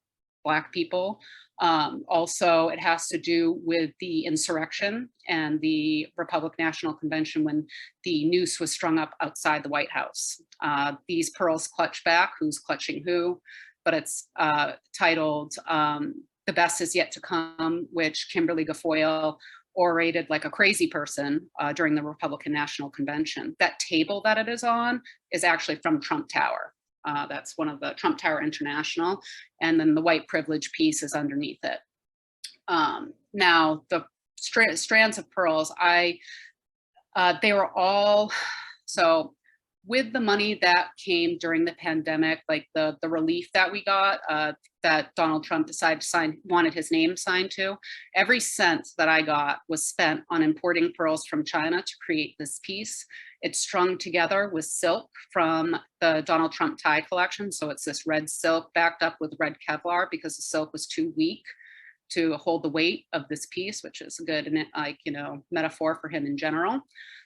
Black people. Also, it has to do with the insurrection and the Republican National Convention when the noose was strung up outside the White House. These pearls clutch back, who's clutching who, but it's titled The Best Is Yet to Come, which Kimberly Guilfoyle orated like a crazy person during the Republican National Convention. That table that it is on is actually from Trump Tower. That's one of the Trump Tower International. And then the white privilege piece is underneath it. Now, the strands of pearls, they were all, so with the money that came during the pandemic, like the relief that we got, that Donald Trump decided to wanted his name signed to, every cent that I got was spent on importing pearls from China to create this piece. It's strung together with silk from the Donald Trump tie collection. So it's this red silk backed up with red Kevlar because the silk was too weak to hold the weight of this piece, which is a good, metaphor for him in general.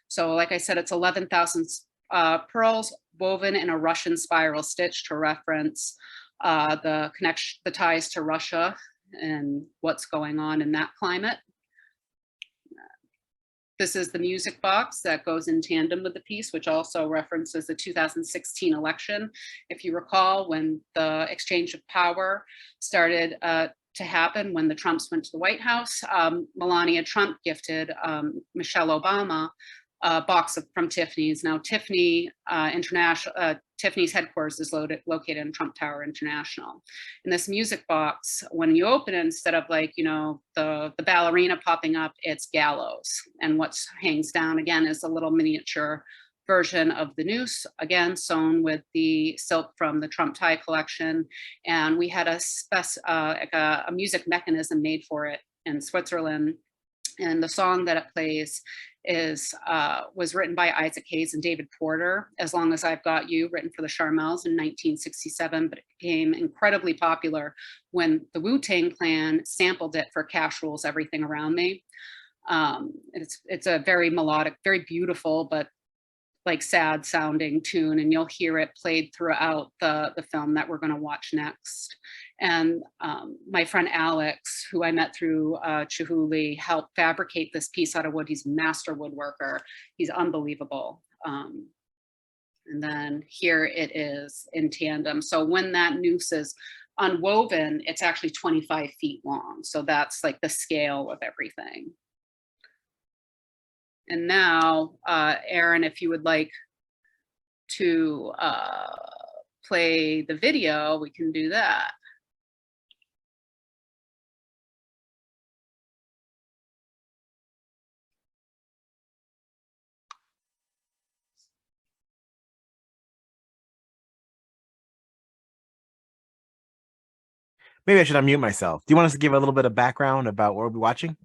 So like I said, it's 11,000 pearls woven in a Russian spiral stitch to reference the ties to Russia and what's going on in that climate. This is the music box that goes in tandem with the piece, which also references the 2016 election. If you recall, when the exchange of power started to happen, when the Trumps went to the White House, Melania Trump gifted Michelle Obama a box from Tiffany's. Now Tiffany's headquarters is located in Trump Tower International. And this music box, when you open it, instead of like, the ballerina popping up, it's gallows. And what hangs down again is a little miniature version of the noose, again, sewn with the silk from the Trump tie collection. And we had a music mechanism made for it in Switzerland. And the song that it plays was written by Isaac Hayes and David Porter, As Long as I've Got You, written for the Charmels in 1967, but it became incredibly popular when the Wu-Tang Clan sampled it for Cash Rules Everything Around Me. It's a very melodic, very beautiful, but like sad sounding tune, and you'll hear it played throughout the film that we're going to watch next. And my friend Alex, who I met through Chihuly, helped fabricate this piece out of wood. He's a master woodworker. He's unbelievable. And then here it is in tandem. So when that noose is unwoven, it's actually 25 feet long. So that's like the scale of everything. And now, Aaron, if you would like to play the video, we can do that. Maybe I should unmute myself. Do you want us to give a little bit of background about what we'll be watching?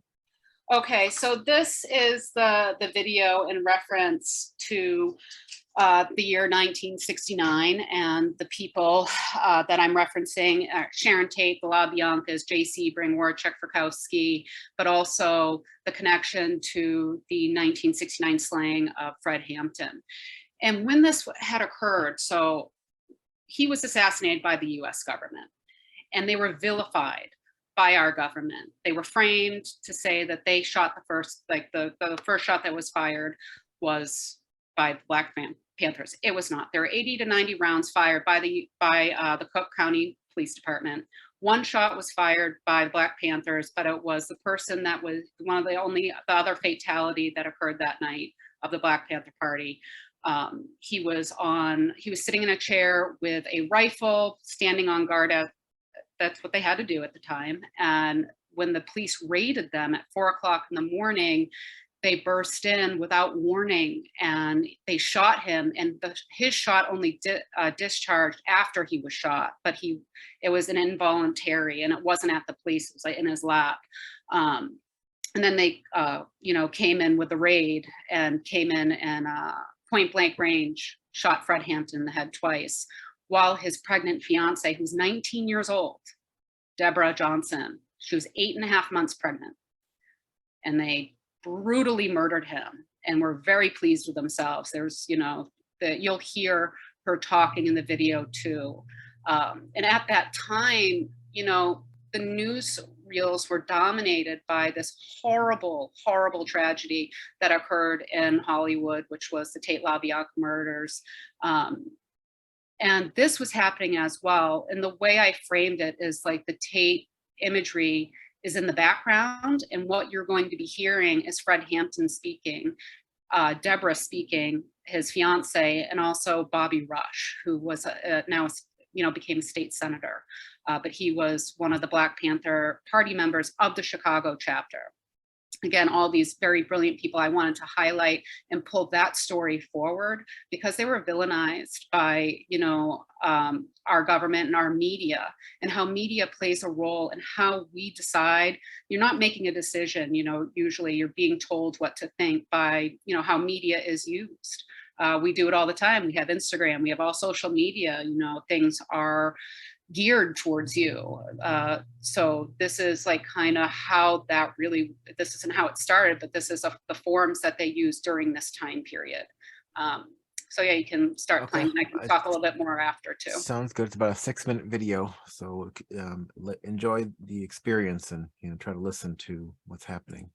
Okay, so this is the video in reference to the year 1969, and the people that I'm referencing are Sharon Tate, the LaBiancas, J.C. Sebring, Czechowski, but also the connection to the 1969 slaying of Fred Hampton. And when this had occurred, so he was assassinated by the US government, and they were vilified by our government. They were framed to say that they shot the first, like the first shot that was fired was by the Black Panthers. It was not. There were 80 to 90 rounds fired by the Cook County Police Department. One shot was fired by the Black Panthers, but it was the person that was one of the other fatality that occurred that night of the Black Panther Party. He was sitting in a chair with a rifle, standing on guard that's what they had to do at the time. And when the police raided them at 4 o'clock in the morning, they burst in without warning and they shot him. And his shot only discharged after he was shot, but it was an involuntary, and it wasn't at the police, it was like in his lap. And then they, came in with the raid and came in and point blank range shot Fred Hampton in the head twice, while his pregnant fiance, who's 19 years old, Deborah Johnson, she was 8.5 months pregnant, and they brutally murdered him and were very pleased with themselves. There's, you'll hear her talking in the video too. And at that time, the news reels were dominated by this horrible, horrible tragedy that occurred in Hollywood, which was the Tate LaBianca murders. And this was happening as well. And the way I framed it is like the Tate imagery is in the background, and what you're going to be hearing is Fred Hampton speaking, Deborah speaking, his fiance, and also Bobby Rush, who was now became a state senator, but he was one of the Black Panther Party members of the Chicago chapter. Again, all these very brilliant people, I wanted to highlight and pull that story forward because they were villainized by, our government and our media, and how media plays a role in how we decide. You're not making a decision, usually you're being told what to think by, how media is used. We do it all the time. We have Instagram, we have all social media, things are geared towards you. So this is like kind of how this isn't how it started, but this is the forms that they use during this time period. So yeah, you can start playing. I can talk a little bit more after too. Sounds good. It's about a 6-minute video. So enjoy the experience and try to listen to what's happening.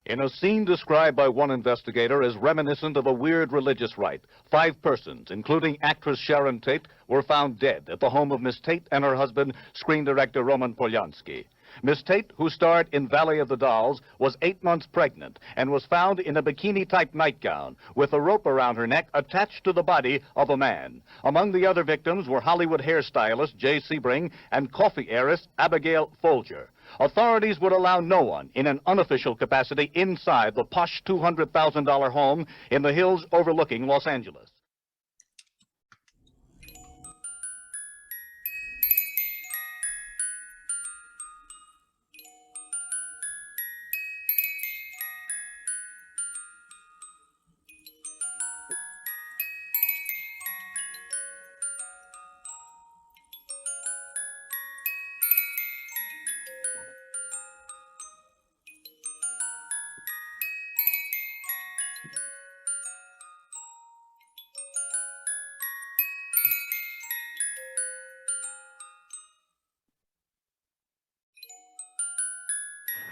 In a scene described by one investigator as reminiscent of a weird religious rite, 5 persons, including actress Sharon Tate, were found dead at the home of Miss Tate and her husband, screen director Roman Polanski. Miss Tate, who starred in Valley of the Dolls, was 8 months pregnant and was found in a bikini-type nightgown with a rope around her neck attached to the body of a man. Among the other victims were Hollywood hairstylist Jay Sebring and coffee heiress Abigail Folger. Authorities would allow no one in an unofficial capacity inside the posh $200,000 home in the hills overlooking Los Angeles.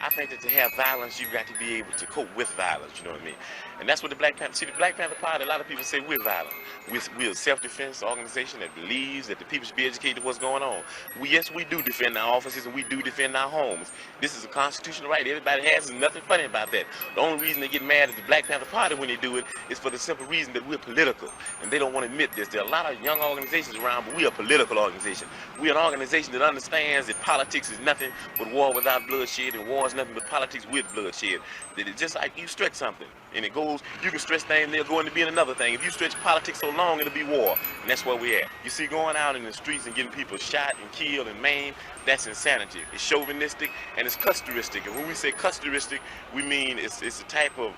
I think that to have violence, you've got to be able to cope with violence, you know what I mean? And that's what the Black Panther, see, the Black Panther Party, a lot of people say we're violent. We're a self-defense organization that believes that the people should be educated what's going on. Yes, we do defend our offices and we do defend our homes. This is a constitutional right. Everybody has, there's nothing funny about that. The only reason they get mad at the Black Panther Party when they do it is for the simple reason that we're political. And they don't want to admit this. There are a lot of young organizations around, but we're a political organization. We're an organization that understands that politics is nothing but war without bloodshed, and war is nothing but politics with bloodshed. That it's just like you stretch something and it goes, you can stretch things, they'll go into being another thing. If you stretch politics so long, it'll be war. And that's where we're at. You see, going out in the streets and getting people shot and killed and maimed, that's insanity. It's chauvinistic and it's custoristic. And when we say custoristic, we mean it's a type of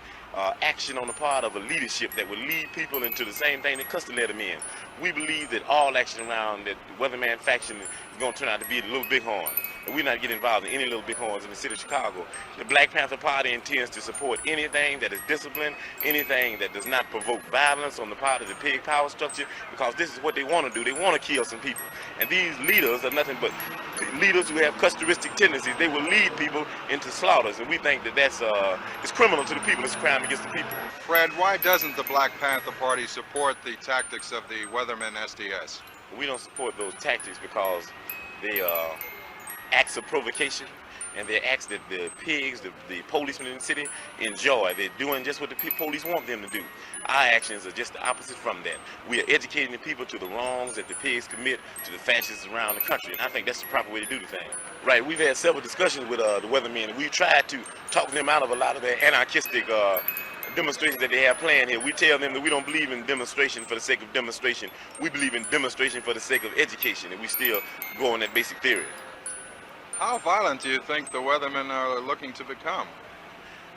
action on the part of a leadership that would lead people into the same thing that Custer led them in. We believe that all action around that the Weatherman faction is going to turn out to be the Little Bighorn. And we're not getting involved in any Little Bighorns in the city of Chicago. The Black Panther Party intends to support anything that is disciplined, anything that does not provoke violence on the part of the pig power structure, because this is what they want to do. They want to kill some people. And these leaders are nothing but leaders who have custoristic tendencies. They will lead people into slaughters, and we think that that's it's criminal to the people. It's a crime against the people. Fred, why doesn't the Black Panther Party support the tactics of the Weatherman SDS? We don't support those tactics because they acts of provocation, and they're acts that the pigs, the policemen in the city enjoy. They're doing just what the police want them to do. Our actions are just the opposite from that. We are educating the people to the wrongs that the pigs commit to the fascists around the country, and I think that's the proper way to do the thing. Right, we've had several discussions with the Weathermen, and we've tried to talk them out of a lot of their anarchistic demonstrations that they have planned here. We tell them that we don't believe in demonstration for the sake of demonstration. We believe in demonstration for the sake of education, and we still go on that basic theory. How violent do you think the Weathermen are looking to become?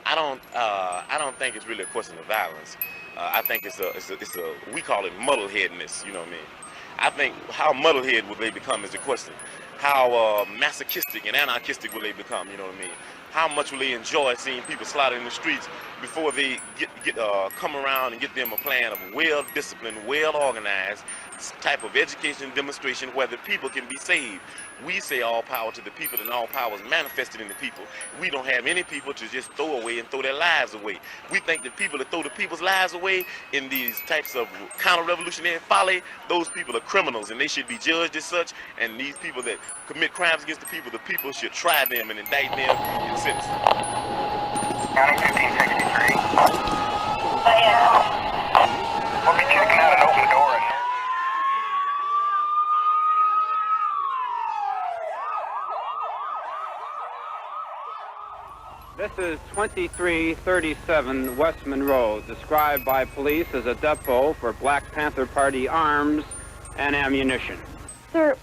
I don't think it's really a question of violence. I think it's a we call it muddleheadedness. You know what I mean? I think how muddlehead will they become is the question. How masochistic and anarchistic will they become? You know what I mean? How much will they enjoy seeing people slaughtered in the streets before they come around and get them a plan of well-disciplined, well-organized type of education demonstration where the people can be saved. We say all power to the people, and all power is manifested in the people. We don't have any people to just throw away and throw their lives away. We think that people that throw the people's lives away in these types of counter-revolutionary folly, those people are criminals and they should be judged as such. And these people that commit crimes against the people should try them and indict them and sentence them. County 1563. We'll be checking out an open door. This is 2337 West Monroe, described by police as a depot for Black Panther Party arms and ammunition. Sir,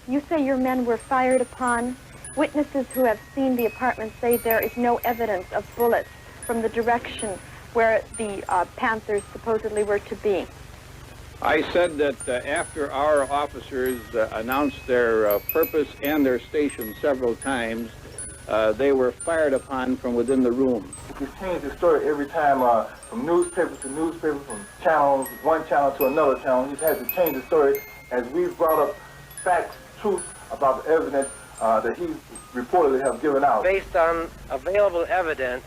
you say your men were fired upon. Witnesses who have seen the apartment say there is no evidence of bullets from the direction where the Panthers supposedly were to be. I said that after our officers announced their purpose and their station several times, they were fired upon from within the room. You change the story every time, from newspaper to newspaper, from channels, one channel to another channel. You had to change the story as we brought up facts, truth about the evidence that he reportedly have given out. Based on available evidence,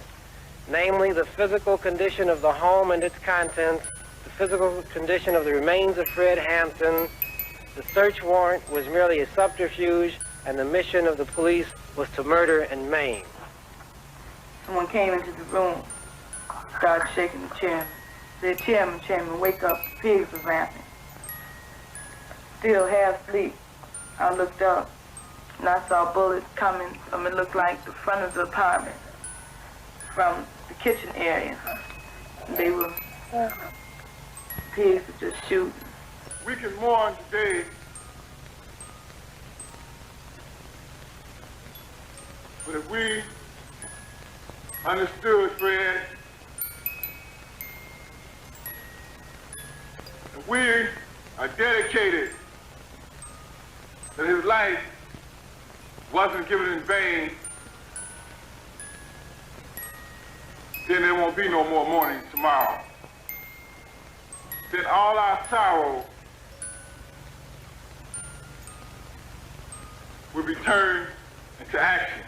namely the physical condition of the home and its contents, the physical condition of the remains of Fred Hampton, the search warrant was merely a subterfuge and the mission of the police was to murder and maim. Someone came into the room, started shaking the chairman. Said, Chairman, wake up, the pigs are ramping. Still half asleep, I looked up, and I saw bullets coming from, it looked like the front of the apartment, from the kitchen area. They were, pigs were just shooting. We can mourn today but if we understood Fred, if we are dedicated that his life wasn't given in vain, then there won't be no more mourning tomorrow. Then all our sorrow will be turned into action.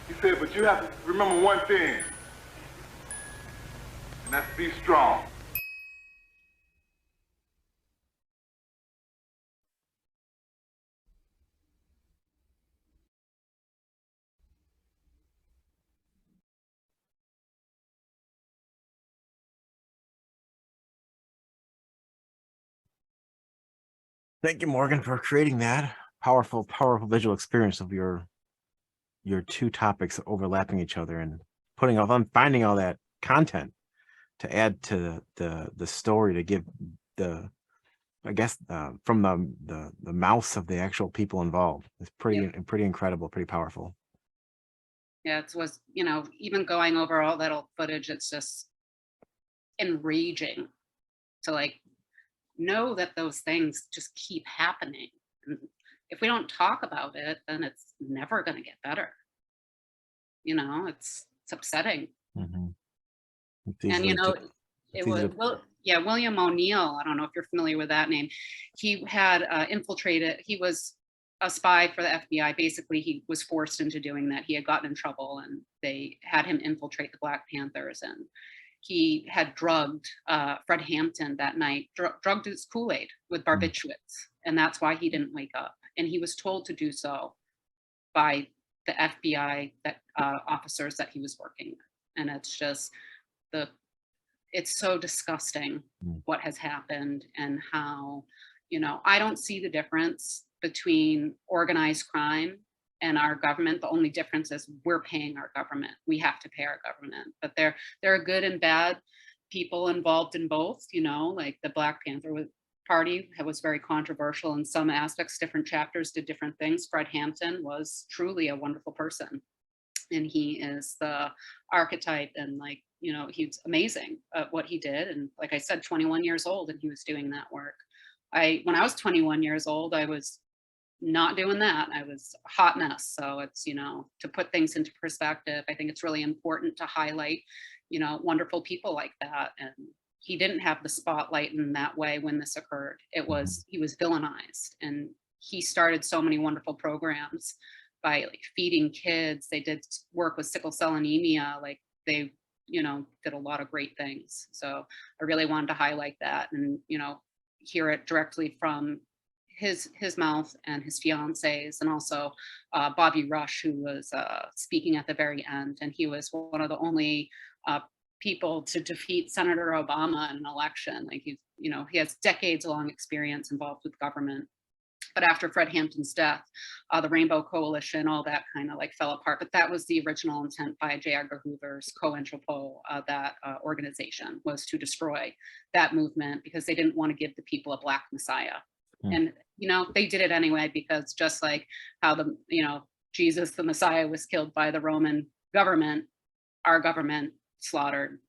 He said, but you have to remember one thing, and that's be strong. Thank you, Morgan, for creating that powerful visual experience of your two topics overlapping each other and finding all that content to add to the story, to give from the mouths of the actual people involved. It's pretty incredible, pretty powerful. Yeah, it was, even going over all that old footage, it's just enraging to know that those things just keep happening. And if we don't talk about it, then it's never going to get better. It's upsetting. Mm-hmm. And it was William O'Neill. I don't know if you're familiar with that name. He had infiltrated. He was a spy for the FBI. Basically, he was forced into doing that. He had gotten in trouble, and they had him infiltrate the Black Panthers. And he had drugged Fred Hampton that night, drugged his Kool-Aid with barbiturates, and that's why he didn't wake up. And he was told to do so by the FBI officers that he was working with. And it's just it's so disgusting what has happened, and how, I don't see the difference between organized crime and our government. The only difference is we're paying our government. We have to pay our government, but there are good and bad people involved in both. Like the Black Panther Party was very controversial in some aspects. Different chapters did different things. Fred Hampton was truly a wonderful person, and he is the archetype, and he's amazing at what he did. And like I said, 21 years old, and he was doing that work. When I was 21 years old, I was not doing that. I was a hot mess. So it's, to put things into perspective, I think it's really important to highlight, wonderful people like that. And he didn't have the spotlight in that way when this occurred. He was villainized, and he started so many wonderful programs by feeding kids. They did work with sickle cell anemia. They, did a lot of great things. So I really wanted to highlight that, and, hear it directly from his mouth and his fiance's, and also Bobby Rush, who was speaking at the very end. And he was one of the only people to defeat Senator Obama in an election. He has decades long experience involved with government. But after Fred Hampton's death, the Rainbow Coalition, all that kind of fell apart. But that was the original intent by J. Edgar Hoover's co-entrepot, that organization, was to destroy that movement, because they didn't want to give the people a Black Messiah. And, they did it anyway, because just like how Jesus, the Messiah, was killed by the Roman government, our government slaughtered.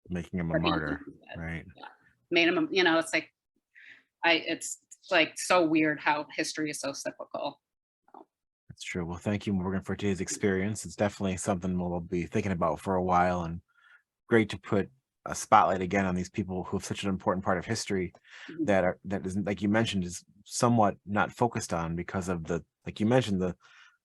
Making him a martyr, right? Yeah. Made him, it's so weird how history is so cyclical. That's true. Well, thank you, Morgan, for today's experience. It's definitely something we'll be thinking about for a while, and great to put a spotlight again on these people who have such an important part of history that isn't, like you mentioned, is somewhat not focused on because of like you mentioned,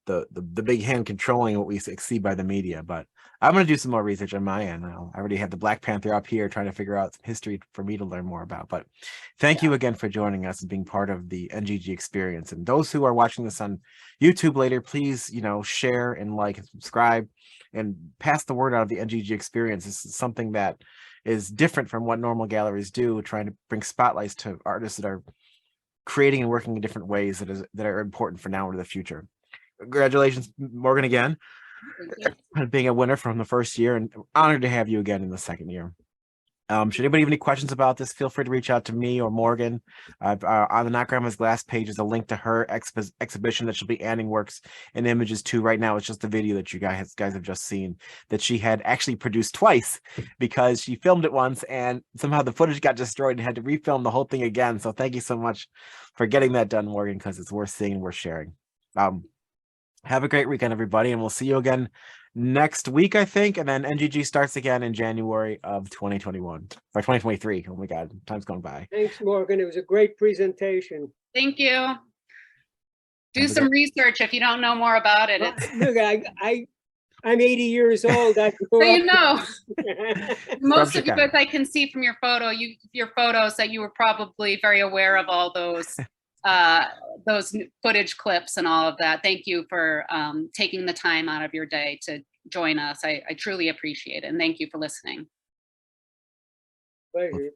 the big hand controlling what we see by the media. But I'm going to do some more research on my end. I already have the Black Panther up here trying to figure out some history for me to learn more about. But thank you again for joining us and being part of the NGG experience. And those who are watching this on YouTube later, please, share and like and subscribe and pass the word out of the NGG experience. This is something that is different from what normal galleries do, trying to bring spotlights to artists that are creating and working in different ways that are important for now or the future. Congratulations, Morgan, again, being a winner from the first year, and honored to have you again in the second year. Should anybody have any questions about this, feel free to reach out to me or Morgan. On the Not Grandma's Glass page is a link to her exhibition that she'll be adding works and images to. Right now, it's just a video that you guys have just seen that she had actually produced twice because she filmed it once and somehow the footage got destroyed and had to refilm the whole thing again. So thank you so much for getting that done, Morgan, because it's worth seeing and worth sharing. Have a great weekend, everybody, and we'll see you again next week, I think, and then NGG starts again in January of 2021 or 2023. Oh my God, time's going by. Thanks, Morgan. It was a great presentation. Thank you. Do some research if you don't know more about it. Look, I'm 80 years old. I so you know, most of you Chicago. guys I can see from your photos that you were probably very aware of all those footage clips and all of that. Thank you for taking the time out of your day to join us. I truly appreciate it. And thank you for listening. Pleasure.